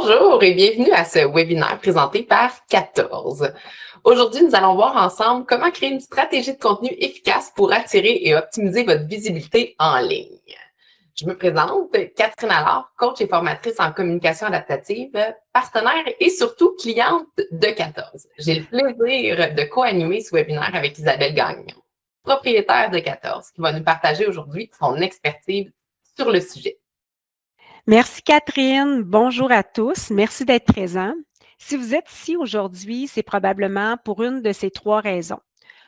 Bonjour et bienvenue à ce webinaire présenté par 14. Aujourd'hui, nous allons voir ensemble comment créer une stratégie de contenu efficace pour attirer et optimiser votre visibilité en ligne. Je me présente, Catherine Allard, coach et formatrice en communication adaptative, partenaire et surtout cliente de 14. J'ai le plaisir de co-animer ce webinaire avec Isabelle Gagnon, propriétaire de 14, qui va nous partager aujourd'hui son expertise sur le sujet. Merci Catherine. Bonjour à tous. Merci d'être présents. Si vous êtes ici aujourd'hui, c'est probablement pour une de ces trois raisons.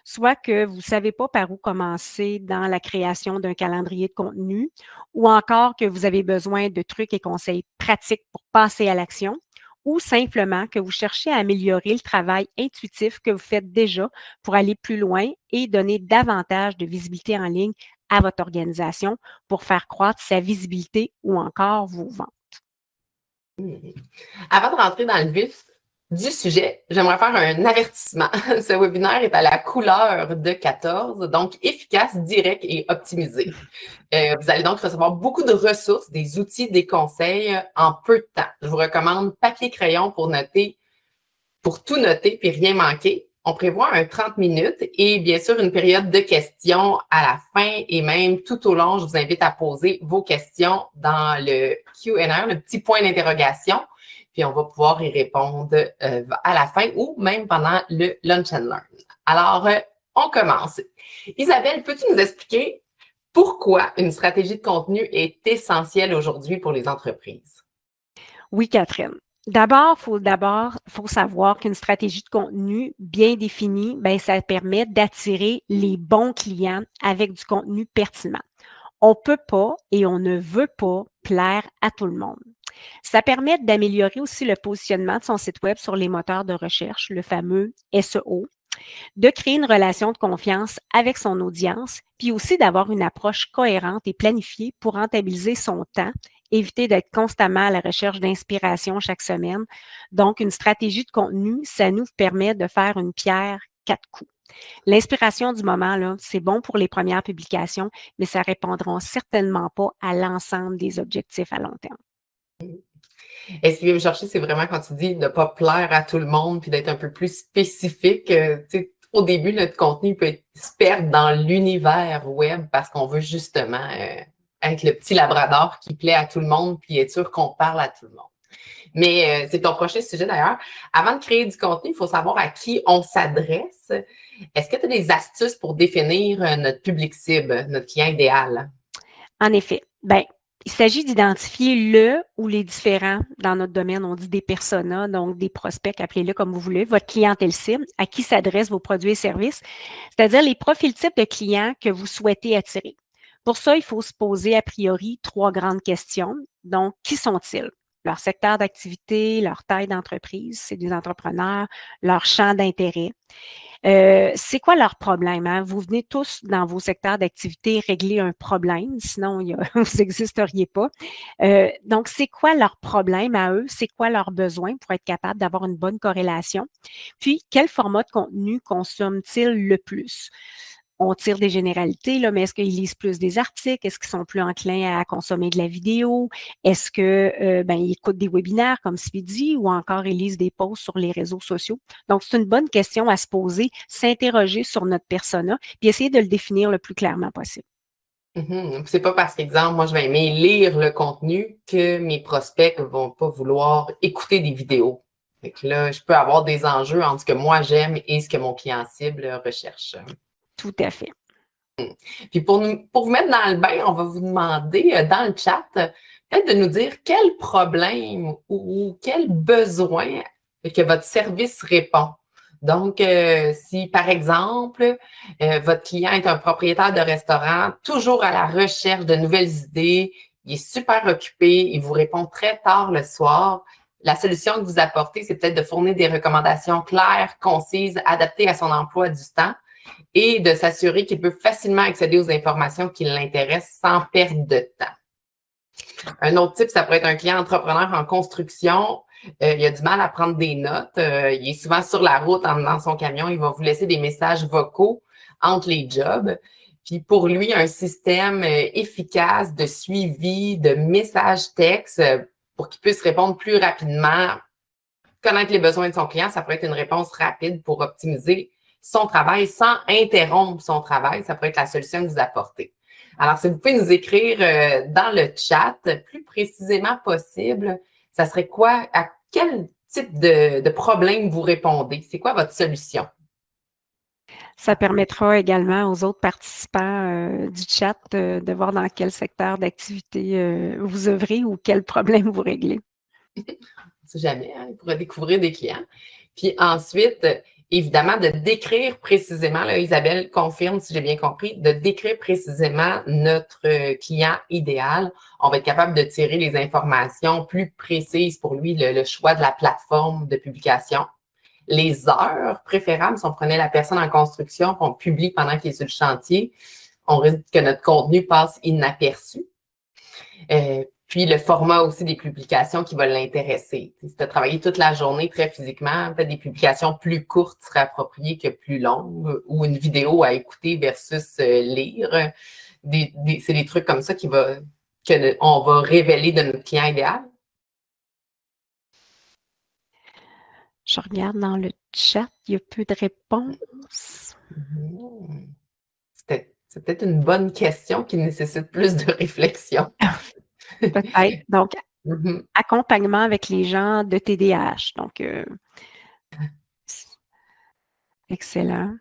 Soit que vous ne savez pas par où commencer dans la création d'un calendrier de contenu, ou encore que vous avez besoin de trucs et conseils pratiques pour passer à l'action, ou simplement que vous cherchez à améliorer le travail intuitif que vous faites déjà pour aller plus loin et donner davantage de visibilité en ligne à votre organisation pour faire croître sa visibilité ou encore vos ventes. Avant de rentrer dans le vif du sujet, j'aimerais faire un avertissement. Ce webinaire est à la couleur de 14, donc efficace, direct et optimisé. Vous allez donc recevoir beaucoup de ressources, des outils, des conseils en peu de temps. Je vous recommande papier-crayon pour noter, pour tout noter puis rien manquer. On prévoit un 30 minutes et bien sûr une période de questions à la fin et même tout au long, je vous invite à poser vos questions dans le Q&A, le petit point d'interrogation, puis on va pouvoir y répondre à la fin ou même pendant le Lunch and Learn. Alors, on commence. Isabelle, peux-tu nous expliquer pourquoi une stratégie de contenu est essentielle aujourd'hui pour les entreprises? Oui, Catherine. D'abord, faut savoir qu'une stratégie de contenu bien définie, ben, ça permet d'attirer les bons clients avec du contenu pertinent. On ne peut pas et on ne veut pas plaire à tout le monde. Ça permet d'améliorer aussi le positionnement de son site web sur les moteurs de recherche, le fameux SEO, de créer une relation de confiance avec son audience, puis aussi d'avoir une approche cohérente et planifiée pour rentabiliser son temps, éviter d'être constamment à la recherche d'inspiration chaque semaine. Donc, une stratégie de contenu, ça nous permet de faire une pierre 4 coups. L'inspiration du moment, là, c'est bon pour les premières publications, mais ça ne répondra certainement pas à l'ensemble des objectifs à long terme. Et ce qui vient me chercher, c'est vraiment quand tu dis de ne pas plaire à tout le monde puis d'être un peu plus spécifique. Au début, notre contenu peut se perdre dans l'univers web parce qu'on veut justement être le petit labrador qui plaît à tout le monde puis être sûr qu'on parle à tout le monde. Mais c'est ton prochain sujet d'ailleurs. Avant de créer du contenu, il faut savoir à qui on s'adresse. Est-ce que tu as des astuces pour définir notre public cible, notre client idéal? En effet. Bien, il s'agit d'identifier le ou les différents, dans notre domaine, on dit des personas, donc des prospects, appelez-le comme vous voulez, votre clientèle cible, à qui s'adressent vos produits et services, c'est-à-dire les profils types de clients que vous souhaitez attirer. Pour ça, il faut se poser a priori 3 grandes questions. Donc, qui sont-ils? Leur secteur d'activité, leur taille d'entreprise, c'est des entrepreneurs, leur champ d'intérêt. C'est quoi leur problème? Hein? Vous venez tous dans vos secteurs d'activité régler un problème, sinon vous n'existeriez pas. Donc, c'est quoi leur problème à eux? C'est quoi leurs besoins pour être capable d'avoir une bonne corrélation? Puis, quel format de contenu consomment-ils le plus? On tire des généralités, là, mais est-ce qu'ils lisent plus des articles? Est-ce qu'ils sont plus enclins à consommer de la vidéo? Est-ce que ils écoutent des webinaires comme Speedy ou encore ils lisent des posts sur les réseaux sociaux? Donc, c'est une bonne question à se poser, s'interroger sur notre persona, puis essayer de le définir le plus clairement possible. C'est pas parce qu'exemple, moi, je vais aimer lire le contenu que mes prospects vont pas vouloir écouter des vidéos. Fait que là, je peux avoir des enjeux entre ce que moi j'aime et ce que mon client cible recherche. Tout à fait. Puis pour vous mettre dans le bain, on va vous demander dans le chat peut-être de nous dire quel problème ou quel besoin que votre service répond. Donc, si par exemple, votre client est un propriétaire de restaurant, toujours à la recherche de nouvelles idées, il est super occupé, il vous répond très tard le soir, la solution que vous apportez, c'est peut-être de fournir des recommandations claires, concises, adaptées à son emploi du temps et de s'assurer qu'il peut facilement accéder aux informations qui l'intéressent sans perdre de temps. Un autre type, ça pourrait être un client entrepreneur en construction. Il a du mal à prendre des notes. Il est souvent sur la route dans son camion. Il va vous laisser des messages vocaux entre les jobs. Puis pour lui, un système efficace de suivi, de messages textes pour qu'il puisse répondre plus rapidement. Connaître les besoins de son client, ça pourrait être une réponse rapide pour optimiser son travail sans interrompre son travail. Ça pourrait être la solution que vous apportez. Alors, si vous pouvez nous écrire dans le chat, plus précisément possible, ça serait quoi? À quel type de problème vous répondez? C'est quoi votre solution? Ça permettra également aux autres participants du chat de voir dans quel secteur d'activité vous œuvrez ou quel problème vous réglez. On ne sait jamais, hein, il pourrait découvrir des clients. Puis ensuite, évidemment, de décrire précisément, là, Isabelle confirme, si j'ai bien compris, de décrire précisément notre client idéal. On va être capable de tirer les informations plus précises pour lui, le choix de la plateforme de publication. Les heures préférables, si on prenait la personne en construction, qu'on publie pendant qu'il est sur le chantier, on risque que notre contenu passe inaperçu. Puis le format aussi des publications qui va l'intéresser. Si tu as travaillé toute la journée très physiquement, peut-être des publications plus courtes seraient appropriées que plus longues ou une vidéo à écouter versus lire. C'est des trucs comme ça qu'on va révéler de notre client idéal. Je regarde dans le chat, il y a peu de réponses. C'est peut-être une bonne question qui nécessite plus de réflexion. Peut-être. Donc, accompagnement avec les gens de TDAH. Donc, excellent.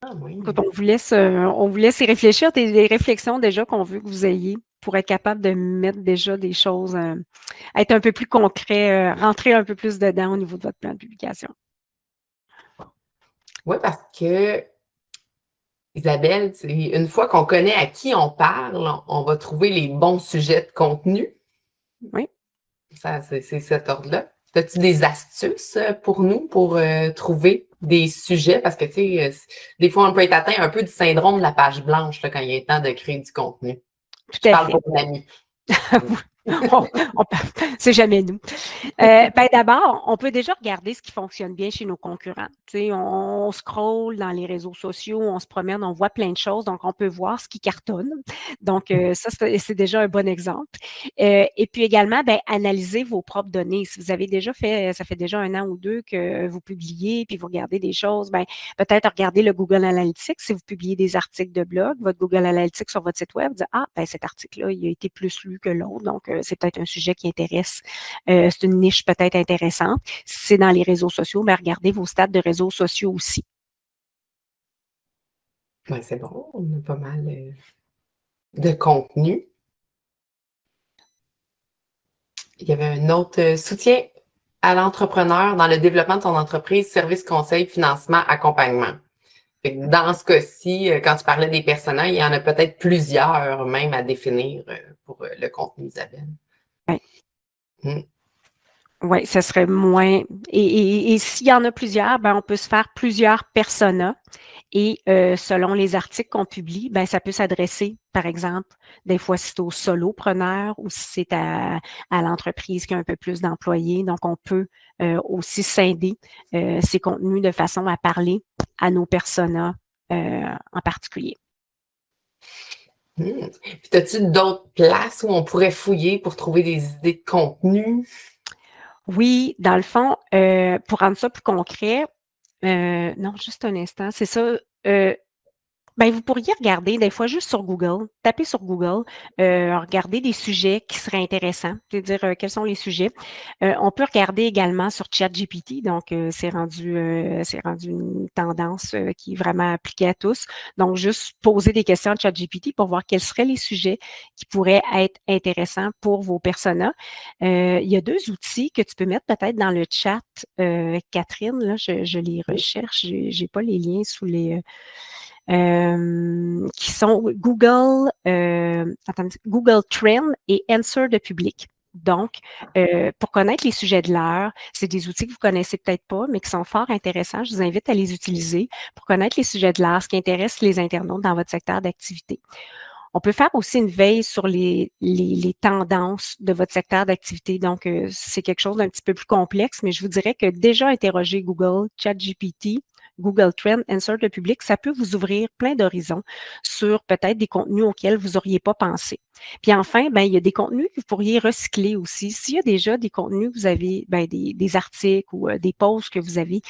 Ah oui. On vous laisse y réfléchir, des réflexions déjà qu'on veut que vous ayez pour être capable de mettre déjà des choses, être un peu plus concret, rentrer un peu plus dedans au niveau de votre plan de publication. Oui, parce que, Isabelle, une fois qu'on connaît à qui on parle, on va trouver les bons sujets de contenu. Oui. Ça, c'est cet ordre-là. As-tu des astuces pour nous pour trouver des sujets? Parce que, tu sais, des fois, on peut être atteint un peu du syndrome de la page blanche là, quand il est temps de créer du contenu. Tout à fait. Pour une amie. C'est jamais nous. D'abord, on peut déjà regarder ce qui fonctionne bien chez nos concurrents. On scrolle dans les réseaux sociaux, on se promène, on voit plein de choses, donc on peut voir ce qui cartonne. Donc, ça, c'est déjà un bon exemple. Et puis également, analyser vos propres données. Si vous avez déjà fait, ça fait déjà 1 an ou 2 que vous publiez, puis vous regardez des choses, peut-être regarder le Google Analytics. Si vous publiez des articles de blog, votre Google Analytics sur votre site web, vous dites, cet article-là, il a été plus lu que l'autre. Donc, c'est peut-être un sujet qui intéresse. C'est une niche peut-être intéressante. Si c'est dans les réseaux sociaux, regardez vos stats de réseaux sociaux aussi. C'est bon, on a pas mal de contenu. Il y avait un autre soutien à l'entrepreneur dans le développement de son entreprise, service, conseil, financement, accompagnement. Dans ce cas-ci, quand tu parlais des personas, il y en a peut-être plusieurs même à définir pour le contenu, Isabelle. Oui. Oui, ce serait moins. Et s'il y en a plusieurs, on peut se faire plusieurs personas. Et selon les articles qu'on publie, ça peut s'adresser, par exemple, des fois si c'est au solopreneur ou si c'est à l'entreprise qui a un peu plus d'employés. Donc, on peut aussi scinder ces contenus de façon à parler à nos personas en particulier. Puis, as-tu d'autres places où on pourrait fouiller pour trouver des idées de contenu? Oui, dans le fond, pour rendre ça plus concret, non, juste un instant, c'est ça. Vous pourriez regarder des fois juste sur Google, taper sur Google, regarder des sujets qui seraient intéressants, c'est-à-dire quels sont les sujets. On peut regarder également sur ChatGPT, donc c'est rendu une tendance qui est vraiment appliquée à tous. Donc, juste poser des questions à ChatGPT pour voir quels seraient les sujets qui pourraient être intéressants pour vos personas. Il y a 2 outils que tu peux mettre peut-être dans le chat, Catherine, là, je les recherche, j'ai pas les liens sous les... qui sont Google Trend et Answer de public. Donc, pour connaître les sujets de l'heure, c'est des outils que vous connaissez peut-être pas, mais qui sont fort intéressants. Je vous invite à les utiliser pour connaître les sujets de l'heure, ce qui intéresse les internautes dans votre secteur d'activité. On peut faire aussi une veille sur les tendances de votre secteur d'activité. Donc, c'est quelque chose d'un petit peu plus complexe, mais je vous dirais que déjà interroger Google, ChatGPT, Google Trends, Answer le public, ça peut vous ouvrir plein d'horizons sur peut-être des contenus auxquels vous n'auriez pas pensé. Puis enfin, ben, il y a des contenus que vous pourriez recycler aussi. S'il y a déjà des contenus que vous avez, ben, des articles ou des posts que vous avez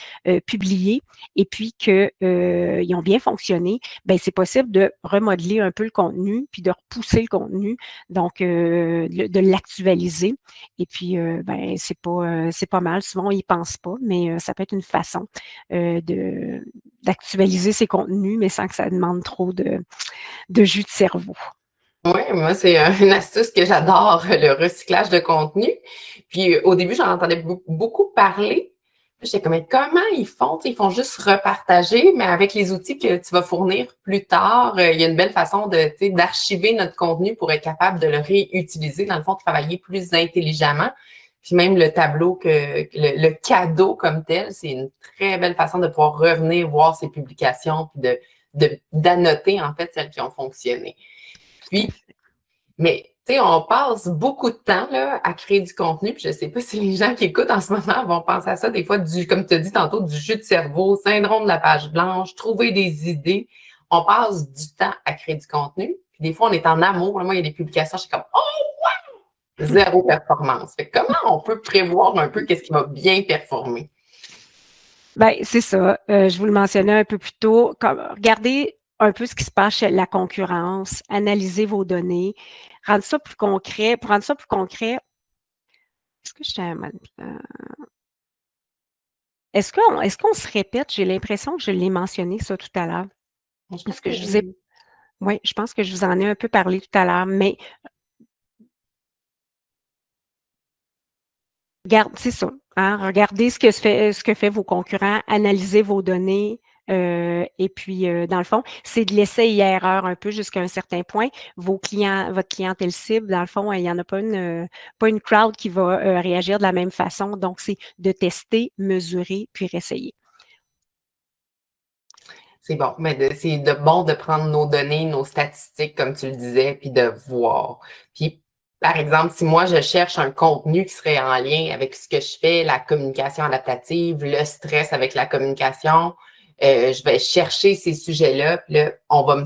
publiés et puis que ils ont bien fonctionné, ben, c'est possible de remodeler un peu le contenu puis de repousser le contenu, donc de l'actualiser. Et puis, ben, c'est pas mal. Souvent, on y pense pas, mais ça peut être une façon d'actualiser ses contenus, mais sans que ça demande trop de jus de cerveau. Oui, moi, c'est une astuce que j'adore, le recyclage de contenu. Puis au début, j'en entendais beaucoup parler. Puis j'étais comme, mais comment ils font? Ils font juste repartager, mais avec les outils que tu vas fournir plus tard, il y a une belle façon d'archiver notre contenu pour être capable de le réutiliser, dans le fond, de travailler plus intelligemment. Puis même le tableau, le cadeau comme tel, c'est une très belle façon de pouvoir revenir voir ses publications, puis d'annoter en fait celles qui ont fonctionné. Puis, mais tu sais, on passe beaucoup de temps là, à créer du contenu, puis je ne sais pas si les gens qui écoutent en ce moment vont penser à ça, des fois, comme tu as dit tantôt, du jus de cerveau, syndrome de la page blanche, trouver des idées. On passe du temps à créer du contenu, puis des fois, on est en amour. Moi, il y a des publications, je suis comme « Oh, wow! » Zéro performance. Fait que comment on peut prévoir un peu qu'est-ce qui va bien performer? Bien, c'est ça. Je vous le mentionnais un peu plus tôt. Regardez un peu ce qui se passe chez la concurrence, analysez vos données, rendre ça plus concret. Pour rendre ça plus concret, est-ce que je est-ce qu'on se répète? J'ai l'impression que je l'ai mentionné ça tout à l'heure. Est-ce que je vous ai... Oui, je pense que je vous en ai un peu parlé tout à l'heure, mais c'est ça. Hein? Regardez ce que fait vos concurrents, analysez vos données. Et puis, dans le fond, c'est de l'essai et erreur un peu jusqu'à un certain point. Votre clientèle cible, dans le fond, il n'y en a pas une crowd qui va réagir de la même façon. Donc, c'est de tester, mesurer, puis réessayer. C'est bon, mais c'est bon de prendre nos données, nos statistiques, comme tu le disais, puis de voir. Puis, par exemple, si moi, je cherche un contenu qui serait en lien avec ce que je fais, la communication adaptative, le stress avec la communication, je vais chercher ces sujets-là, puis là, on va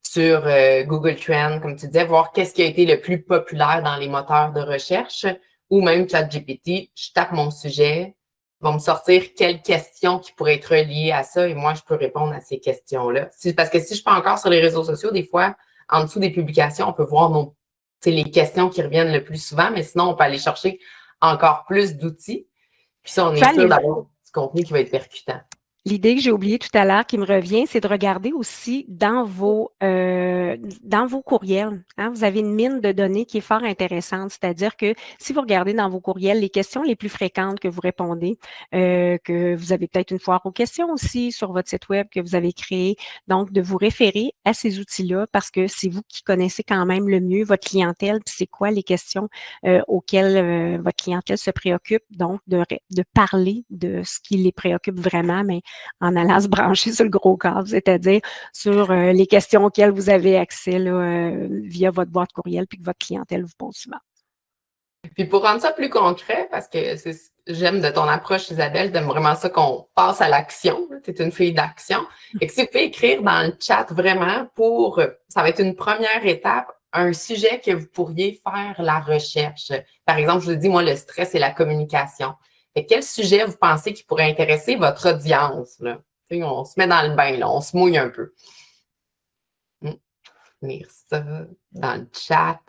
sur Google Trends, comme tu disais, voir qu'est-ce qui a été le plus populaire dans les moteurs de recherche, ou même ChatGPT, je tape mon sujet, vont me sortir quelles questions qui pourraient être liées à ça et moi, je peux répondre à ces questions-là. Parce que si je suis pas encore sur les réseaux sociaux, des fois, en dessous des publications, on peut voir les questions qui reviennent le plus souvent, mais sinon, on peut aller chercher encore plus d'outils. Puis ça, on est sûr d'avoir du contenu qui va être percutant. L'idée que j'ai oubliée tout à l'heure qui me revient, c'est de regarder aussi dans vos courriels. Hein, vous avez une mine de données qui est fort intéressante. C'est-à-dire que si vous regardez dans vos courriels les questions les plus fréquentes que vous répondez, que vous avez peut-être une foire aux questions aussi sur votre site web que vous avez créé, donc de vous référer à ces outils-là parce que c'est vous qui connaissez quand même le mieux votre clientèle, puis c'est quoi les questions auxquelles votre clientèle se préoccupe. Donc, de parler de ce qui les préoccupe vraiment, mais en allant se brancher sur le gros câble, c'est-à-dire sur les questions auxquelles vous avez accès là, via votre boîte courriel puis que votre clientèle vous pose souvent. Puis pour rendre ça plus concret, parce que j'aime de ton approche, Isabelle, j'aime vraiment ça qu'on passe à l'action. Tu es une fille d'action. Et que si vous pouvez écrire dans le chat vraiment ça va être une première étape, un sujet que vous pourriez faire la recherche. Par exemple, je vous dis, moi, le stress et la communication. Et quel sujet vous pensez qui pourrait intéresser votre audience? Là? On se met dans le bain, là, on se mouille un peu. Lire ça dans le chat.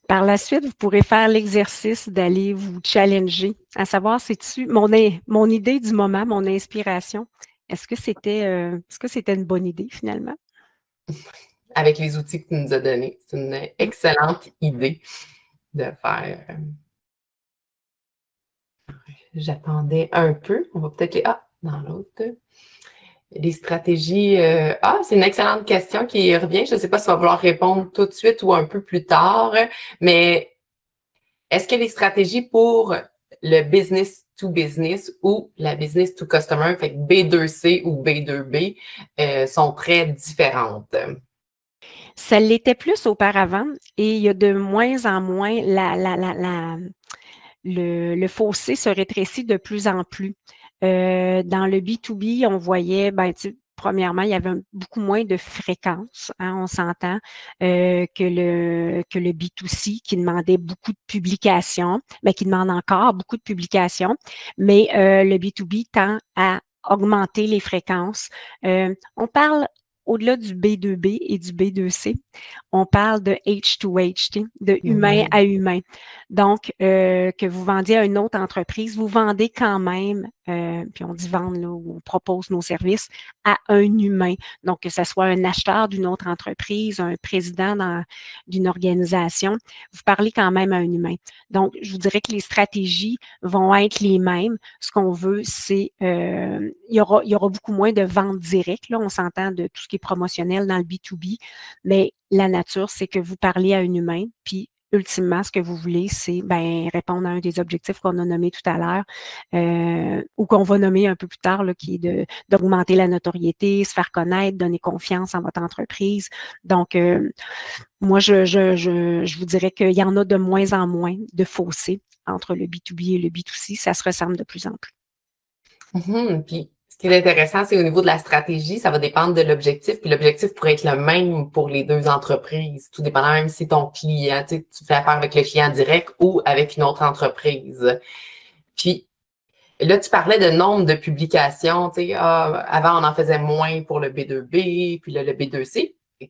Par la suite, vous pourrez faire l'exercice d'aller vous challenger, à savoir, c'est-tu mon idée du moment, mon inspiration? Est-ce que c'était une bonne idée finalement? Avec les outils que tu nous as donnés. C'est une excellente idée de faire. J'attendais un peu. On va peut-être dans l'autre. Les stratégies. C'est une excellente question qui revient. Je ne sais pas si on va vouloir répondre tout de suite ou un peu plus tard, mais est-ce que les stratégies pour le business to business ou la business to customer, fait que B2C ou B2B, sont très différentes? Ça l'était plus auparavant et il y a de moins en moins le fossé se rétrécit de plus en plus. Dans le B2B, on voyait, premièrement, il y avait beaucoup moins de fréquences, hein, on s'entend, que le B2C qui demandait beaucoup de publications, mais qui demande encore beaucoup de publications, mais le B2B tend à augmenter les fréquences. On parle au-delà du B2B et du B2C, on parle de H2H, de humain à humain. Donc, que vous vendiez à une autre entreprise, vous vendez quand même, puis on dit vendre, là, on propose nos services à un humain. Donc, que ce soit un acheteur d'une autre entreprise, un président d'une organisation, vous parlez quand même à un humain. Donc, je vous dirais que les stratégies vont être les mêmes. Ce qu'on veut, c'est, il y aura beaucoup moins de ventes directes. Là, on s'entend de tout ce qui est promotionnel dans le B2B, mais la nature, c'est que vous parlez à un humain, puis ultimement, ce que vous voulez, c'est répondre à un des objectifs qu'on a nommé tout à l'heure, ou qu'on va nommer un peu plus tard, là, qui est d'augmenter la notoriété, se faire connaître, donner confiance en votre entreprise. Donc, moi, je vous dirais qu'il y en a de moins en moins de fossés entre le B2B et le B2C. Ça se ressemble de plus en plus. Puis, ce qui est intéressant, c'est au niveau de la stratégie, ça va dépendre de l'objectif. Puis l'objectif pourrait être le même pour les deux entreprises, tout dépendant même si ton client, tu fais affaire avec le client direct ou avec une autre entreprise. Puis là, tu parlais de nombre de publications. Avant, on en faisait moins pour le B2B, puis là, le B2C. Puis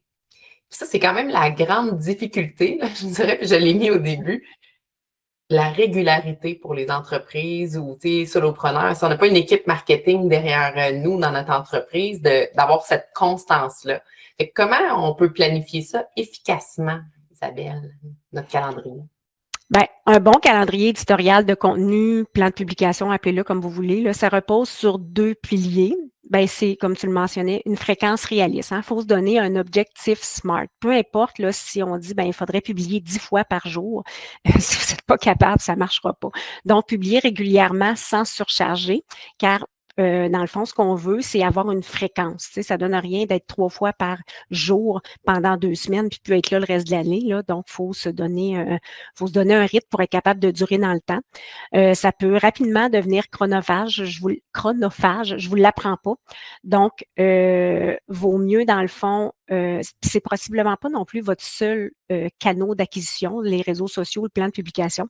ça, c'est quand même la grande difficulté, là, je dirais, puis je l'ai mis au début. La régularité pour les entreprises ou solopreneurs. Si on n'a pas une équipe marketing derrière nous dans notre entreprise, d'avoir cette constance-là. Comment on peut planifier ça efficacement, Isabelle, notre calendrier? Un bon calendrier éditorial de contenu, plan de publication, appelez-le comme vous voulez, là, ça repose sur 2 piliers. C'est, comme tu le mentionnais, une fréquence réaliste. Il faut se donner un objectif SMART. Peu importe là, si on dit il faudrait publier 10 fois par jour. Si vous n'êtes pas capable, ça ne marchera pas. Donc, publier régulièrement sans surcharger, car dans le fond, ce qu'on veut, c'est avoir une fréquence. Ça ne donne rien d'être 3 fois par jour pendant 2 semaines, puis peut être là le reste de l'année. Donc, il faut se donner un rythme pour être capable de durer dans le temps. Ça peut rapidement devenir chronophage. Je vous l'apprends pas. Donc, vaut mieux, dans le fond, c'est possiblement pas non plus votre seul canal d'acquisition, les réseaux sociaux, le plan de publication.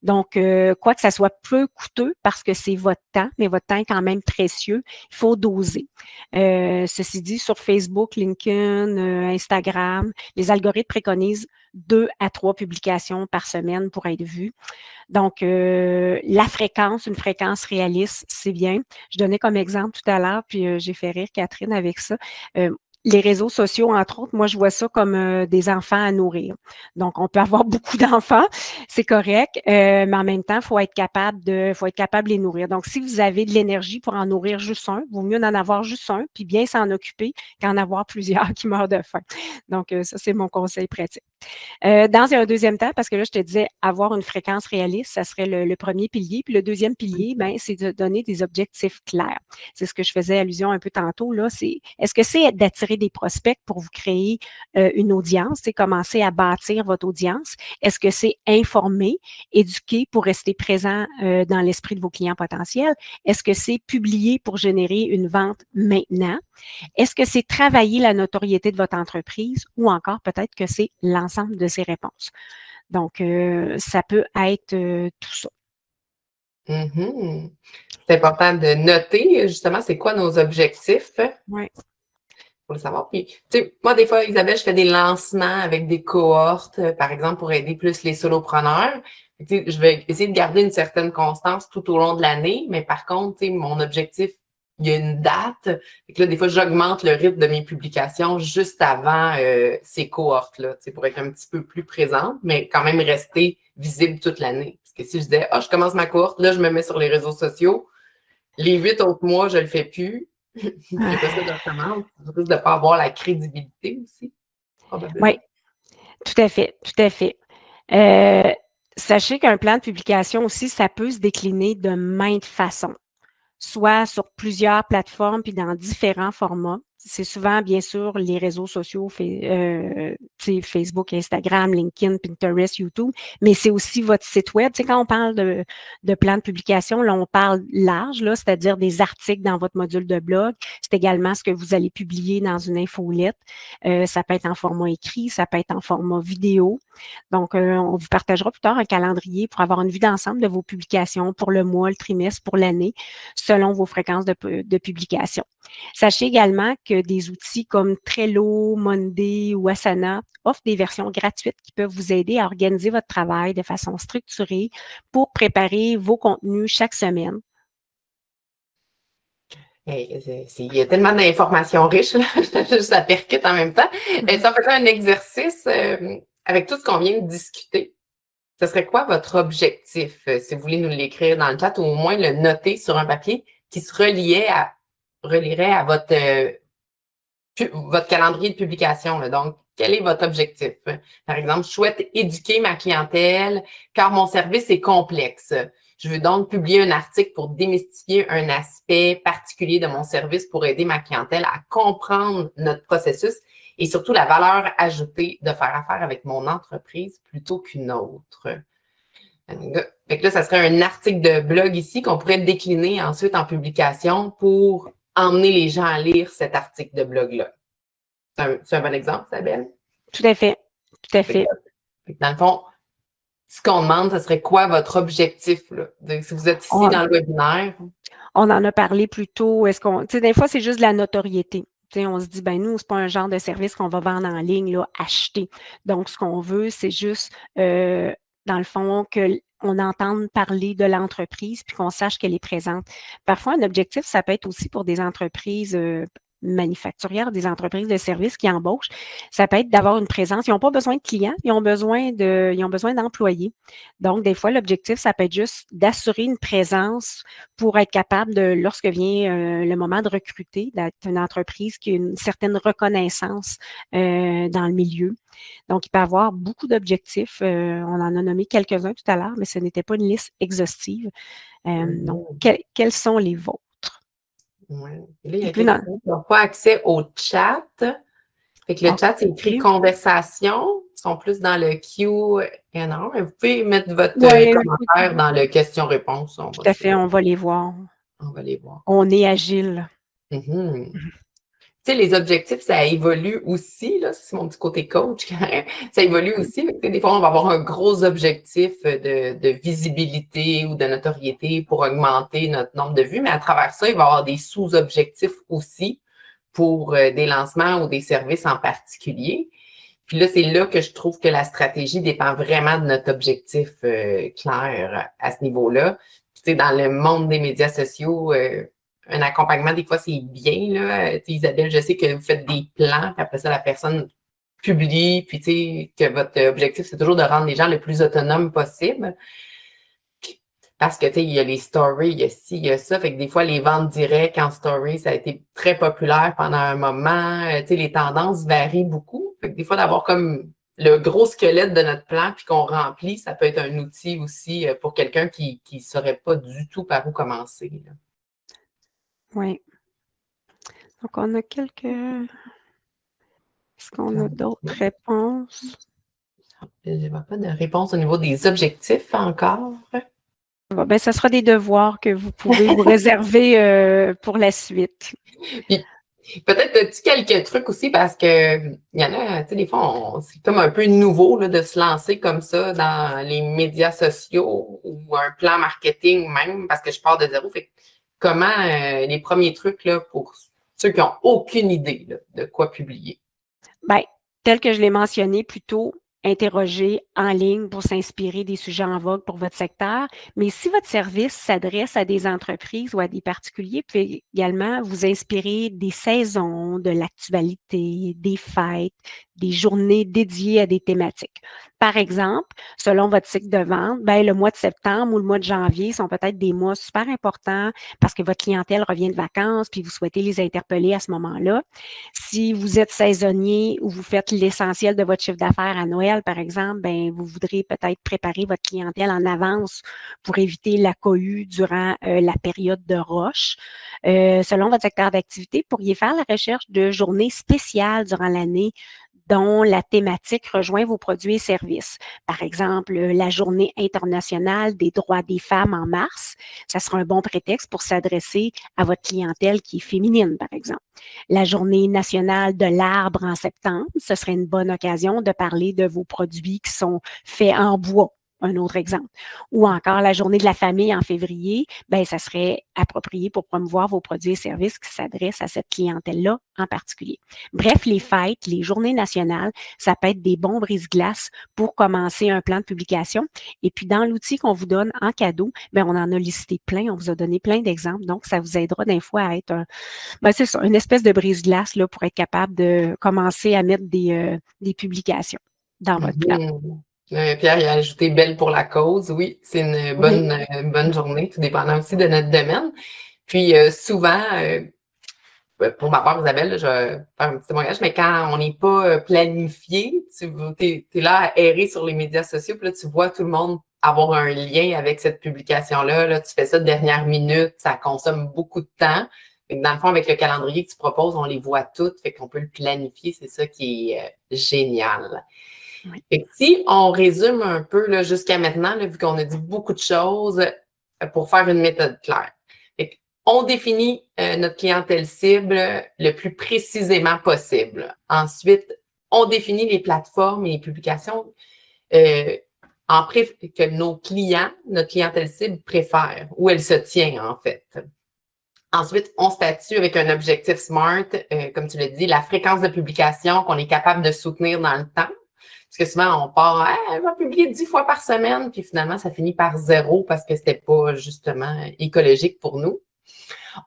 Donc, quoi que ça soit peu coûteux parce que c'est votre temps, mais votre temps est quand même précieux, il faut doser. Ceci dit, sur Facebook, LinkedIn, Instagram, les algorithmes préconisent 2 à 3 publications par semaine pour être vues. Donc, la fréquence, une fréquence réaliste, c'est bien. Je donnais comme exemple tout à l'heure, puis j'ai fait rire Catherine avec ça. Les réseaux sociaux, entre autres, moi, je vois ça comme des enfants à nourrir. Donc, on peut avoir beaucoup d'enfants, c'est correct, mais en même temps, il faut être capable de les nourrir. Donc, si vous avez de l'énergie pour en nourrir juste un, il vaut mieux d'en avoir juste un, puis bien s'en occuper qu'en avoir plusieurs qui meurent de faim. Donc, ça, c'est mon conseil pratique. Dans un deuxième temps, parce que là, je te disais, avoir une fréquence réaliste, ça serait le premier pilier. Puis le deuxième pilier, c'est de donner des objectifs clairs. C'est ce que je faisais allusion un peu tantôt. Là, est-ce que c'est d'attirer des prospects pour vous créer une audience, c'est commencer à bâtir votre audience? Est-ce que c'est informer, éduquer pour rester présent dans l'esprit de vos clients potentiels? Est-ce que c'est publier pour générer une vente maintenant? Est-ce que c'est travailler la notoriété de votre entreprise ou encore peut-être que c'est l'ensemble de ces réponses? Donc, ça peut être tout ça. C'est important de noter, justement, c'est quoi nos objectifs. Oui. Pour le savoir. Puis, moi, des fois, Isabelle, je fais des lancements avec des cohortes, par exemple, pour aider plus les solopreneurs. Je vais essayer de garder une certaine constance tout au long de l'année, mais par contre, mon objectif, il y a une date. Et que là, des fois, j'augmente le rythme de mes publications juste avant ces cohortes-là, pour être un petit peu plus présente, mais quand même rester visible toute l'année. Parce que si je disais, je commence ma cohorte, là, je me mets sur les réseaux sociaux, les 8 autres mois, je le fais plus. Je pas ça directement. Je risque de ne pas avoir la crédibilité aussi, probablement. Oui, tout à fait, tout à fait. Sachez qu'un plan de publication aussi, ça peut se décliner de maintes façons, soit sur plusieurs plateformes puis dans différents formats. C'est souvent, bien sûr, les réseaux sociaux Facebook, Instagram, LinkedIn, Pinterest, YouTube, mais c'est aussi votre site web. Quand on parle de plan de publication, là, on parle large, là, c'est-à-dire des articles dans votre module de blog. C'est également ce que vous allez publier dans une infolette. Ça peut être en format écrit, ça peut être en format vidéo. Donc, on vous partagera plus tard un calendrier pour avoir une vue d'ensemble de vos publications pour le mois, le trimestre, pour l'année, selon vos fréquences de publication. Sachez également que des outils comme Trello, Monday ou Asana offrent des versions gratuites qui peuvent vous aider à organiser votre travail de façon structurée pour préparer vos contenus chaque semaine. Il y a tellement d'informations riches, là. Ça percute en même temps. Ça fait un exercice avec tout ce qu'on vient de discuter. Ce serait quoi votre objectif? Si vous voulez nous l'écrire dans le chat ou au moins le noter sur un papier qui se relierait à votre calendrier de publication, là. Donc, quel est votre objectif? Par exemple, je souhaite éduquer ma clientèle car mon service est complexe. Je veux donc publier un article pour démystifier un aspect particulier de mon service pour aider ma clientèle à comprendre notre processus et surtout la valeur ajoutée de faire affaire avec mon entreprise plutôt qu'une autre. Fait que là, ça serait un article de blog ici qu'on pourrait décliner ensuite en publication pour emmener les gens à lire cet article de blog-là. C'est un bon exemple, Isabelle? Tout à fait. Tout à fait. Dans le fond, ce qu'on demande, ce serait quoi votre objectif, là? Si vous êtes ici dans le webinaire. On en a parlé plus tôt. Des fois, c'est juste de la notoriété. On se dit, nous, c'est pas un genre de service qu'on va vendre en ligne, là, acheter. Donc, ce qu'on veut, c'est juste, dans le fond, qu'on entende parler de l'entreprise puis qu'on sache qu'elle est présente. Parfois, un objectif, ça peut être aussi pour des entreprises manufacturières, des entreprises de services qui embauchent. Ça peut être d'avoir une présence. Ils n'ont pas besoin de clients, ils ont besoin d'employés. Donc, des fois, l'objectif, ça peut être juste d'assurer une présence pour être capable de, lorsque vient le moment de recruter, d'être une entreprise qui a une certaine reconnaissance dans le milieu. Donc, il peut y avoir beaucoup d'objectifs. On en a nommé quelques-uns tout à l'heure, mais ce n'était pas une liste exhaustive. Donc, quels sont les vôtres? Oui. Là, il y a quelqu'un qui n'a pas accès au chat. Fait que le chat, c'est écrit conversation. Ils sont plus dans le Q&A, mais vous pouvez mettre votre commentaire dans le question-réponse. Tout à fait, on va les voir. On va les voir. On est agile. Tu sais, les objectifs, ça évolue aussi, là, c'est mon petit côté coach, ça évolue aussi. Des fois, on va avoir un gros objectif de visibilité ou de notoriété pour augmenter notre nombre de vues, mais à travers ça, il va y avoir des sous-objectifs aussi pour des lancements ou des services en particulier. Puis là, c'est là que je trouve que la stratégie dépend vraiment de notre objectif clair à ce niveau-là. Tu sais, dans le monde des médias sociaux, un accompagnement, des fois, c'est bien, là. Isabelle, je sais que vous faites des plans, puis après ça, la personne publie, puis tu sais, que votre objectif, c'est toujours de rendre les gens le plus autonomes possible. Parce que, tu sais, il y a les stories, il y a ci, il y a ça. Fait que des fois, les ventes directes en story, ça a été très populaire pendant un moment. Tu sais, les tendances varient beaucoup. Fait que des fois, d'avoir comme le gros squelette de notre plan, puis qu'on remplit, ça peut être un outil aussi pour quelqu'un qui ne saurait pas du tout par où commencer, là. Oui. Donc, on a quelques... Est-ce qu'on a d'autres réponses? Je ne vois pas de réponse au niveau des objectifs encore. Ça sera des devoirs que vous pouvez vous réserver pour la suite. Puis, peut-être as-tu quelques trucs aussi parce que il y en a, tu sais, des fois, c'est comme un peu nouveau là, de se lancer comme ça dans les médias sociaux ou un plan marketing même parce que je pars de zéro. Fait comment les premiers trucs là, pour ceux qui n'ont aucune idée là, de quoi publier? Tel que je l'ai mentionné plus tôt, interroger en ligne pour s'inspirer des sujets en vogue pour votre secteur. Mais si votre service s'adresse à des entreprises ou à des particuliers, vous pouvez également vous inspirer des saisons, de l'actualité, des fêtes, des journées dédiées à des thématiques. Par exemple, selon votre cycle de vente, le mois de septembre ou le mois de janvier sont peut-être des mois super importants parce que votre clientèle revient de vacances puis vous souhaitez les interpeller à ce moment-là. Si vous êtes saisonnier ou vous faites l'essentiel de votre chiffre d'affaires à Noël, par exemple, vous voudrez peut-être préparer votre clientèle en avance pour éviter la cohue durant la période de roche. Selon votre secteur d'activité, vous pourriez faire la recherche de journées spéciales durant l'année dont la thématique rejoint vos produits et services. Par exemple, la Journée internationale des droits des femmes en mars, ça sera un bon prétexte pour s'adresser à votre clientèle qui est féminine, par exemple. La Journée nationale de l'arbre en septembre, ce serait une bonne occasion de parler de vos produits qui sont faits en bois. Un autre exemple. Ou encore la journée de la famille en février, ben ça serait approprié pour promouvoir vos produits et services qui s'adressent à cette clientèle-là en particulier. Bref, les fêtes, les journées nationales, ça peut être des bons brise-glaces pour commencer un plan de publication. Et puis, dans l'outil qu'on vous donne en cadeau, ben on en a listé plein, on vous a donné plein d'exemples. Donc, ça vous aidera des fois à être c'est ça, une espèce de brise-glace là, pour être capable de commencer à mettre des publications dans votre plan. Pierre, il a ajouté belle pour la cause. Oui, c'est une bonne journée, tout dépendant aussi de notre domaine. Puis souvent, pour ma part, Isabelle, là, je vais faire un petit témoignage, mais quand on n'est pas planifié, tu es là à errer sur les médias sociaux, puis là, tu vois tout le monde avoir un lien avec cette publication-là. Là, tu fais ça de dernière minute, ça consomme beaucoup de temps. Dans le fond, avec le calendrier que tu proposes, on les voit toutes, fait qu'on peut le planifier. C'est ça qui est génial. Oui. Et si on résume un peu là, jusqu'à maintenant, là, vu qu'on a dit beaucoup de choses pour faire une méthode claire. On définit notre clientèle cible le plus précisément possible. Ensuite, on définit les plateformes et les publications que nos clients, notre clientèle cible préfère, où elle se tient en fait. Ensuite, on statue avec un objectif SMART, comme tu l'as dit, la fréquence de publication qu'on est capable de soutenir dans le temps. Parce que souvent, on part, on va publier 10 fois par semaine, puis finalement, ça finit par 0 parce que c'était pas justement écologique pour nous.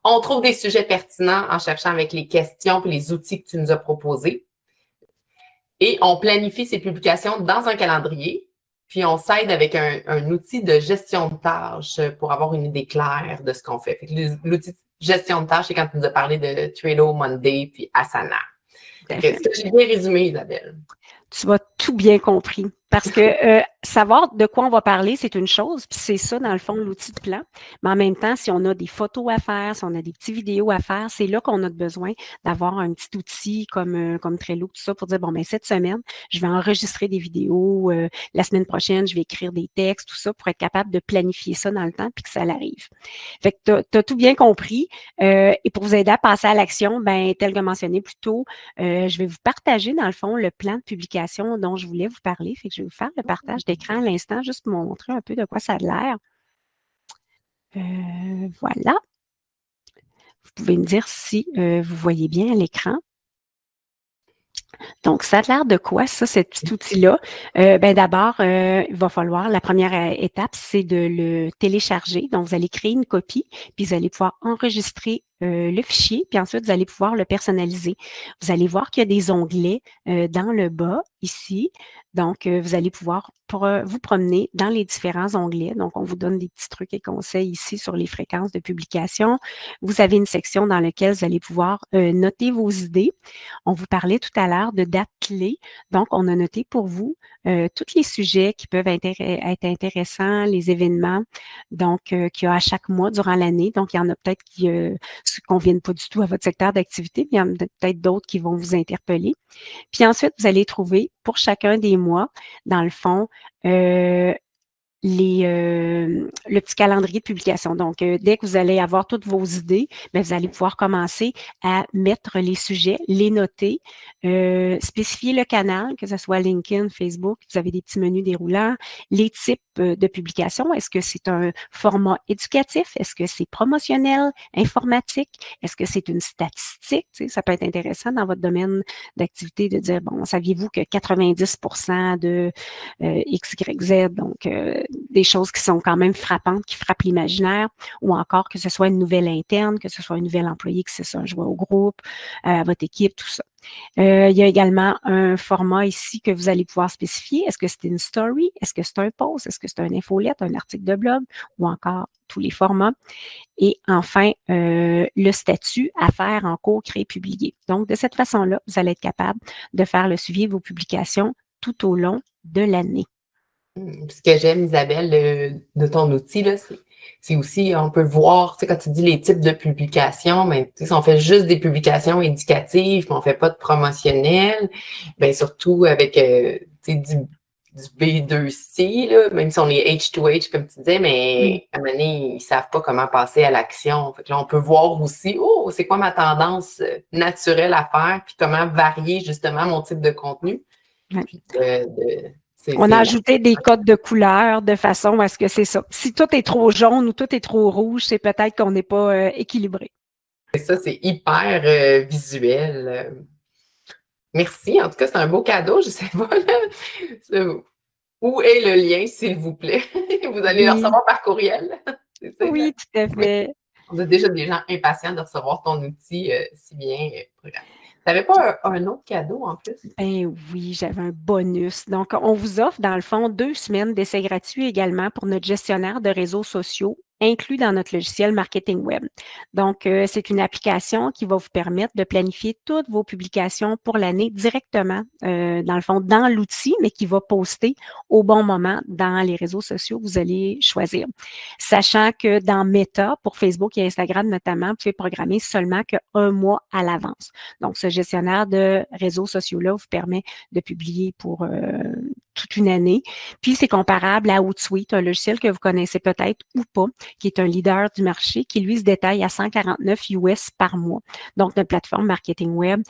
On trouve des sujets pertinents en cherchant avec les questions et les outils que tu nous as proposés. Et on planifie ces publications dans un calendrier, puis on s'aide avec un outil de gestion de tâches pour avoir une idée claire de ce qu'on fait. L'outil de gestion de tâches, c'est quand tu nous as parlé de Trello, Monday, puis Asana. Est-ce que j'ai bien résumé, Isabelle? Tu vas tout bien compris. Parce que savoir de quoi on va parler, c'est une chose, puis c'est ça, dans le fond, l'outil de plan. Mais en même temps, si on a des photos à faire, si on a des petites vidéos à faire, c'est là qu'on a besoin d'avoir un petit outil comme Trello, tout ça, pour dire, bon, ben cette semaine, je vais enregistrer des vidéos, la semaine prochaine, je vais écrire des textes, tout ça, pour être capable de planifier ça dans le temps, puis que ça l'arrive. Fait que tu as tout bien compris. Et pour vous aider à passer à l'action, ben tel que mentionné plus tôt, je vais vous partager, dans le fond, le plan de publication dont je voulais vous parler. Fait que je vais vous faire le partage d'écran à l'instant, juste pour montrer un peu de quoi ça a l'air. Voilà. Vous pouvez me dire si vous voyez bien à l'écran. Donc, ça a l'air de quoi, ça, cet petit outil-là? D'abord, il va falloir, la première étape, c'est de le télécharger. Donc, vous allez créer une copie, puis vous allez pouvoir enregistrer le fichier, puis ensuite, vous allez pouvoir le personnaliser. Vous allez voir qu'il y a des onglets dans le bas, ici. Donc, vous allez pouvoir vous promener dans les différents onglets. Donc, on vous donne des petits trucs et conseils ici sur les fréquences de publication. Vous avez une section dans laquelle vous allez pouvoir noter vos idées. On vous parlait tout à l'heure de dates clés. Donc, on a noté pour vous tous les sujets qui peuvent être intéressants, les événements donc qu'il y a à chaque mois durant l'année. Donc, il y en a peut-être qui ne conviennent pas du tout à votre secteur d'activité, puis il y en a peut-être d'autres qui vont vous interpeller. Puis ensuite, vous allez trouver pour chacun des mois, dans le fond, le petit calendrier de publication. Donc, dès que vous allez avoir toutes vos idées, bien, vous allez pouvoir commencer à mettre les sujets, les noter, spécifier le canal, que ce soit LinkedIn, Facebook, vous avez des petits menus déroulants, les types de publication. Est-ce que c'est un format éducatif? Est-ce que c'est promotionnel, informatique? Est-ce que c'est une statistique? Tu sais, ça peut être intéressant dans votre domaine d'activité de dire, bon, saviez-vous que 90% de XYZ, donc des choses qui sont quand même frappantes, qui frappent l'imaginaire, ou encore que ce soit une nouvelle interne, que ce soit un nouvel employé, que ce soit un joueur au groupe, à votre équipe, tout ça. Il y a également un format ici que vous allez pouvoir spécifier. Est-ce que c'est une story? Est-ce que c'est un post? Est-ce que c'est un infolette, un article de blog? Ou encore tous les formats. Et enfin, le statut à faire en cours, créer, publier. Donc, de cette façon-là, vous allez être capable de faire le suivi de vos publications tout au long de l'année. Ce que j'aime, Isabelle, de ton outil, là, c'est aussi, on peut voir, tu sais, quand tu dis les types de publications, mais tu sais, si on fait juste des publications éducatives, mais on fait pas de promotionnel, bien surtout avec tu sais, du B2C, là, même si on est H2H, comme tu disais, mais à un moment donné, ils savent pas comment passer à l'action. Fait que là, on peut voir aussi, oh, c'est quoi ma tendance naturelle à faire, puis comment varier justement mon type de contenu. Ouais. Puis on a ajouté des codes de couleur de façon à ce que c'est ça. Si tout est trop jaune ou tout est trop rouge, c'est peut-être qu'on n'est pas équilibré. Ça, c'est hyper visuel. Merci. En tout cas, c'est un beau cadeau. Je ne sais pas. Là. Où est le lien, s'il vous plaît? Vous allez le recevoir par courriel. Oui, tout à fait. On a déjà des gens impatients de recevoir ton outil si bien programmé. Tu n'avais pas un autre cadeau en plus? Ben oui, j'avais un bonus. Donc, on vous offre, dans le fond, 2 semaines d'essai gratuit également pour notre gestionnaire de réseaux sociaux inclus dans notre logiciel marketing web. Donc, c'est une application qui va vous permettre de planifier toutes vos publications pour l'année directement, dans le fond, dans l'outil, mais qui va poster au bon moment dans les réseaux sociaux que vous allez choisir. Sachant que dans Meta, pour Facebook et Instagram notamment, vous pouvez programmer seulement qu'un mois à l'avance. Donc, ce gestionnaire de réseaux sociaux-là vous permet de publier pour toute une année. Puis, c'est comparable à Hootsuite, un logiciel que vous connaissez peut-être ou pas, qui est un leader du marché, qui, lui, se détaille à 149 US par mois. Donc, notre plateforme marketing web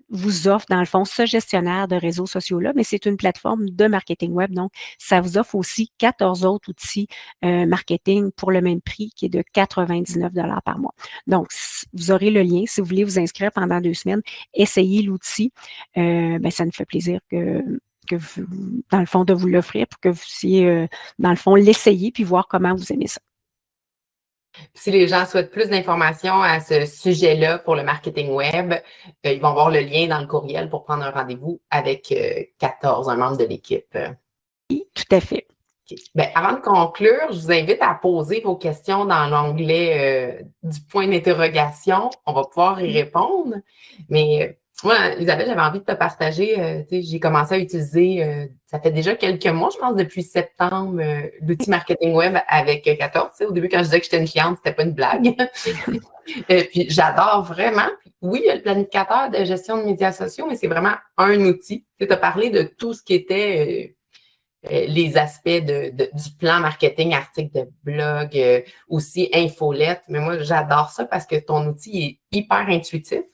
vous offre, dans le fond, ce gestionnaire de réseaux sociaux-là, mais c'est une plateforme de marketing web. Donc, ça vous offre aussi 14 autres outils marketing pour le même prix, qui est de 99 $ par mois. Donc, vous aurez le lien. Si vous voulez vous inscrire pendant 2 semaines, essayez l'outil. Ben, ça nous fait plaisir que vous, dans le fond, de vous l'offrir pour que vous puissiez, dans le fond, l'essayer puis voir comment vous aimez ça. Si les gens souhaitent plus d'informations à ce sujet-là pour le marketing web, ils vont voir le lien dans le courriel pour prendre un rendez-vous avec 14, un membre de l'équipe. Oui, tout à fait. Okay. Bien, avant de conclure, je vous invite à poser vos questions dans l'onglet du point d'interrogation. On va pouvoir y répondre. Mais moi, Isabelle, j'avais envie de te partager. J'ai commencé à utiliser, ça fait déjà quelques mois, je pense, depuis septembre, l'outil marketing web avec 14. Au début, quand je disais que j'étais une cliente, c'était pas une blague. Puis j'adore vraiment. Oui, il y a le planificateur de gestion de médias sociaux, mais c'est vraiment un outil. Tu as parlé de tout ce qui était les aspects du plan marketing, article de blog, aussi infolette. Mais moi, j'adore ça parce que ton outil est hyper intuitif.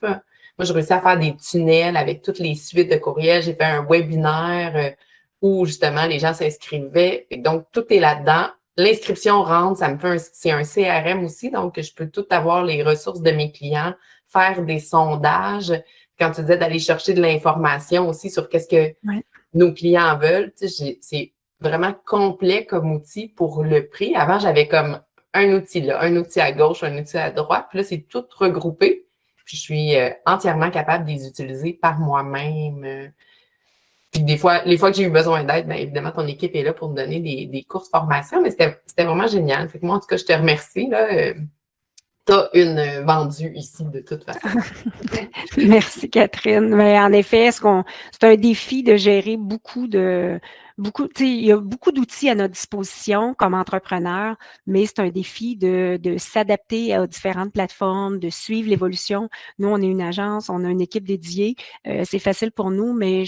Moi, j'ai réussi à faire des tunnels avec toutes les suites de courriels. J'ai fait un webinaire où, justement, les gens s'inscrivaient. Donc, tout est là-dedans. L'inscription rentre, ça me fait c'est un CRM aussi. Donc, je peux tout avoir les ressources de mes clients, faire des sondages. Quand tu disais d'aller chercher de l'information aussi sur qu'est-ce que nos clients veulent, c'est vraiment complet comme outil pour le prix. Avant, j'avais comme un outil là, un outil à gauche, un outil à droite. Puis là, c'est tout regroupé. Puis je suis entièrement capable de les utiliser par moi-même. Puis les fois que j'ai eu besoin d'aide, bien évidemment, ton équipe est là pour me donner des courses formation, mais c'était vraiment génial. Fait que moi, en tout cas, je te remercie. Tu as une vendue ici, de toute façon. Merci, Catherine. Mais en effet, c'est un défi de gérer il y a beaucoup d'outils à notre disposition comme entrepreneur, mais c'est un défi de s'adapter aux différentes plateformes, de suivre l'évolution. Nous, on est une agence, on a une équipe dédiée. C'est facile pour nous, mais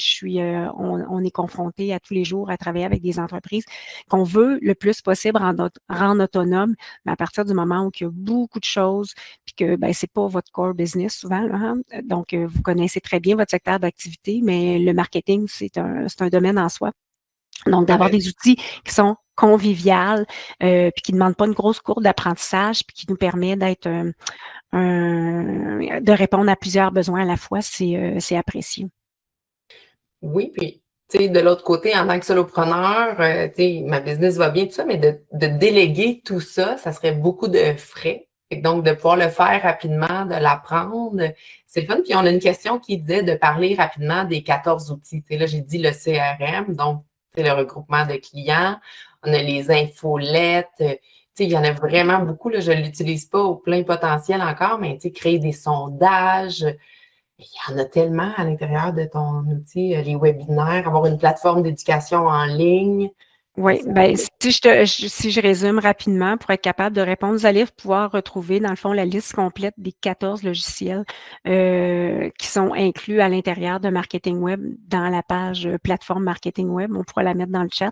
on est confronté à tous les jours à travailler avec des entreprises qu'on veut le plus possible rendre autonomes, mais à partir du moment où il y a beaucoup de choses, puis que c'est pas votre core business souvent, là, hein? Donc, vous connaissez très bien votre secteur d'activité, mais le marketing, c'est un domaine en soi. Donc, d'avoir des outils qui sont conviviales, puis qui ne demandent pas une grosse courbe d'apprentissage, puis qui nous permet de répondre à plusieurs besoins à la fois, c'est apprécié. Oui, puis de l'autre côté, en tant que solopreneur, ma business va bien, tout ça, mais de déléguer tout ça, ça serait beaucoup de frais. Et donc, de pouvoir le faire rapidement, de l'apprendre, c'est le fun. Puis, on a une question qui disait de parler rapidement des 14 outils. Là, j'ai dit le CRM, donc c'est le regroupement de clients. On a les infolettes. Il y en a vraiment beaucoup. Là, je ne l'utilise pas au plein potentiel encore, mais créer des sondages. Il y en a tellement à l'intérieur de ton outil, les webinaires, avoir une plateforme d'éducation en ligne. Oui, Si je résume rapidement, pour être capable de répondre, vous allez pouvoir retrouver, dans le fond, la liste complète des 14 logiciels qui sont inclus à l'intérieur de Marketing Web dans la page plateforme Marketing Web. On pourra la mettre dans le chat.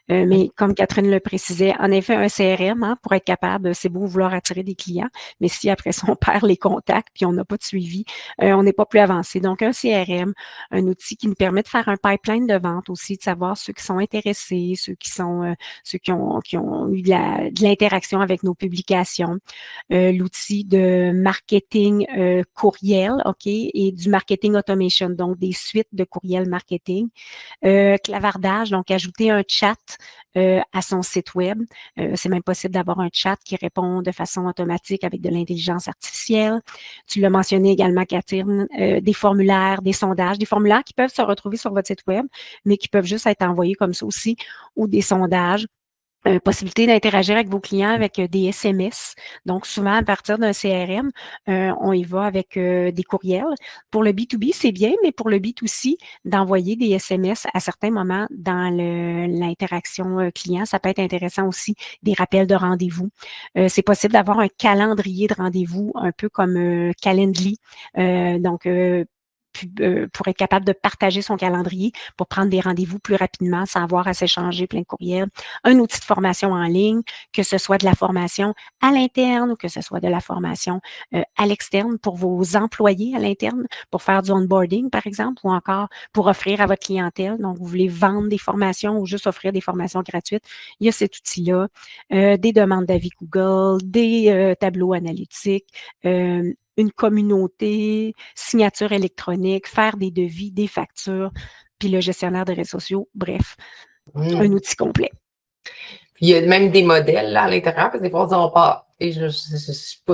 Mais comme Catherine le précisait, en effet, un CRM, hein, pour être capable, c'est beau vouloir attirer des clients, mais si après ça, on perd les contacts puis on n'a pas de suivi, on n'est pas plus avancé. Donc, un CRM, un outil qui nous permet de faire un pipeline de vente aussi, de savoir ceux qui sont intéressés, ceux qui ont eu de l'interaction avec nos publications, l'outil de marketing courriel, OK, et du marketing automation, donc des suites de courriel marketing, clavardage, donc ajouter un chat à son site web. C'est même possible d'avoir un chat qui répond de façon automatique avec de l'intelligence artificielle. Tu l'as mentionné également, Catherine, des formulaires, des sondages, des formulaires qui peuvent se retrouver sur votre site web, mais qui peuvent juste être envoyés comme ça aussi, ou des sondages. Possibilité d'interagir avec vos clients avec des SMS. Donc, souvent, à partir d'un CRM, on y va avec des courriels. Pour le B2B, c'est bien, mais pour le B2C, d'envoyer des SMS à certains moments dans l'interaction client, ça peut être intéressant aussi, des rappels de rendez-vous. C'est possible d'avoir un calendrier de rendez-vous, un peu comme Calendly. Pour être capable de partager son calendrier pour prendre des rendez-vous plus rapidement sans avoir à s'échanger plein de courriels. Un outil de formation en ligne, que ce soit de la formation à l'interne ou que ce soit de la formation à l'externe pour vos employés à l'interne, pour faire du onboarding, par exemple, ou encore pour offrir à votre clientèle. Donc, vous voulez vendre des formations ou juste offrir des formations gratuites. Il y a cet outil-là. Des demandes d'avis Google, des tableaux analytiques, une communauté, signature électronique, faire des devis, des factures, puis le gestionnaire de réseaux sociaux, bref, un outil complet. Puis il y a même des modèles là, à l'intérieur, parce que des fois, on part, et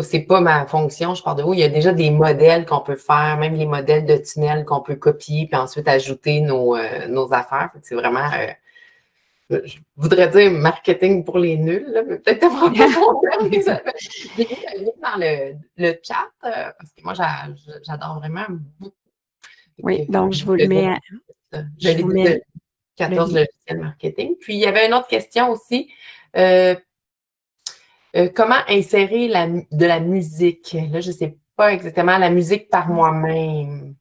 c'est pas ma fonction, je pars de où, il y a déjà des modèles qu'on peut faire, même les modèles de tunnels qu'on peut copier, puis ensuite ajouter nos affaires. C'est vraiment, je voudrais dire marketing pour les nuls, là, mais peut-être pas mon terme. J'ai mis un lien dans le chat, parce que moi, j'adore vraiment beaucoup. Oui, donc je vous le mets. Je vous mets 14 logiciels marketing. Puis, il y avait une autre question aussi. Comment insérer de la musique? Là, je ne sais pas exactement, la musique par moi-même.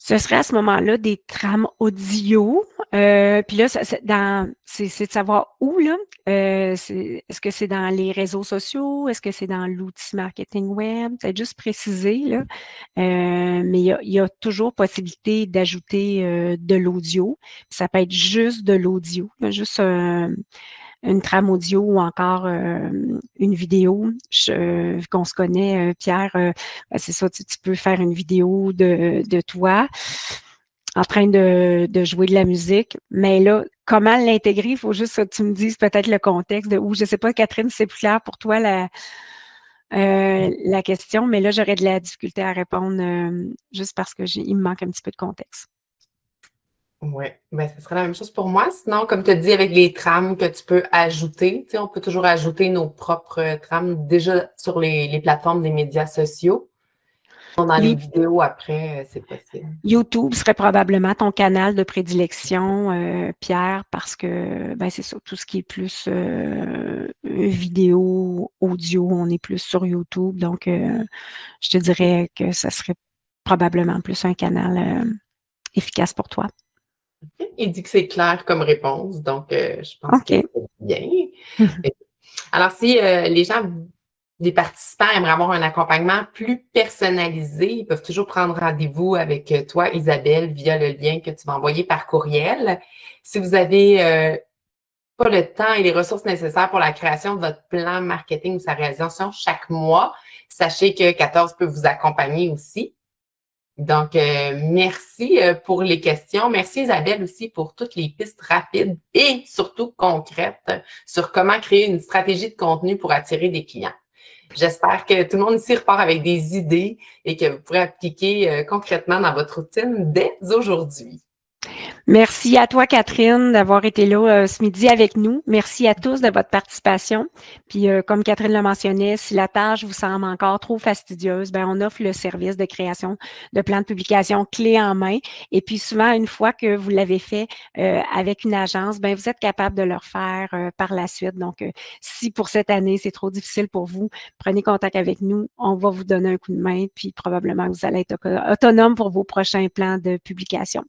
Ce serait à ce moment-là des trames audio. Puis là, c'est de savoir où, là. Est-ce que c'est dans les réseaux sociaux? Est-ce que c'est dans l'outil marketing web? C'est juste précisé, là. Mais il y a toujours possibilité d'ajouter de l'audio. Ça peut être juste de l'audio, juste une trame audio ou encore une vidéo. Vu qu'on se connaît, Pierre, c'est ça, tu peux faire une vidéo de toi en train de jouer de la musique. Mais là, comment l'intégrer? Il faut juste que tu me dises peut-être le contexte de où. Je ne sais pas, Catherine, si c'est plus clair pour toi la question, mais là, j'aurais de la difficulté à répondre juste parce que il me manque un petit peu de contexte. Oui, bien, ce serait la même chose pour moi. Sinon, comme tu as dit, avec les trames que tu peux ajouter, tu sais, on peut toujours ajouter nos propres trames déjà sur les plateformes des médias sociaux. Dans les vidéos après, c'est possible. YouTube serait probablement ton canal de prédilection, Pierre, parce que ben, c'est ça, tout ce qui est plus vidéo, audio, on est plus sur YouTube. Donc, je te dirais que ça serait probablement plus un canal efficace pour toi. Il dit que c'est clair comme réponse, donc je pense que c'est bien. Alors, si les gens, les participants aimeraient avoir un accompagnement plus personnalisé, ils peuvent toujours prendre rendez-vous avec toi, Isabelle, via le lien que tu vas envoyer par courriel. Si vous avez pas le temps et les ressources nécessaires pour la création de votre plan marketing ou sa réalisation chaque mois, sachez que 14 peut vous accompagner aussi. Donc, merci pour les questions. Merci Isabelle aussi pour toutes les pistes rapides et surtout concrètes sur comment créer une stratégie de contenu pour attirer des clients. J'espère que tout le monde ici repart avec des idées et que vous pourrez appliquer concrètement dans votre routine dès aujourd'hui. Merci à toi, Catherine, d'avoir été là ce midi avec nous. Merci à tous de votre participation. Puis, comme Catherine le mentionnait, si la tâche vous semble encore trop fastidieuse, ben on offre le service de création de plans de publication clé en main. Et puis, souvent, une fois que vous l'avez fait avec une agence, ben vous êtes capable de le refaire par la suite. Donc, si pour cette année, c'est trop difficile pour vous, prenez contact avec nous. On va vous donner un coup de main, puis probablement que vous allez être autonome pour vos prochains plans de publication.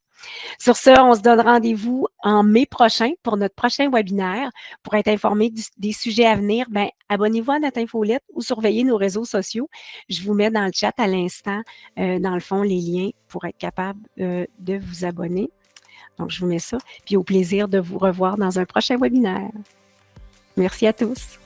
Sur ce, on se donne rendez-vous en mai prochain pour notre prochain webinaire. Pour être informé des sujets à venir, ben, abonnez-vous à notre infolette ou surveillez nos réseaux sociaux. Je vous mets dans le chat à l'instant, dans le fond, les liens pour être capable de vous abonner. Donc, je vous mets ça. Puis au plaisir de vous revoir dans un prochain webinaire. Merci à tous.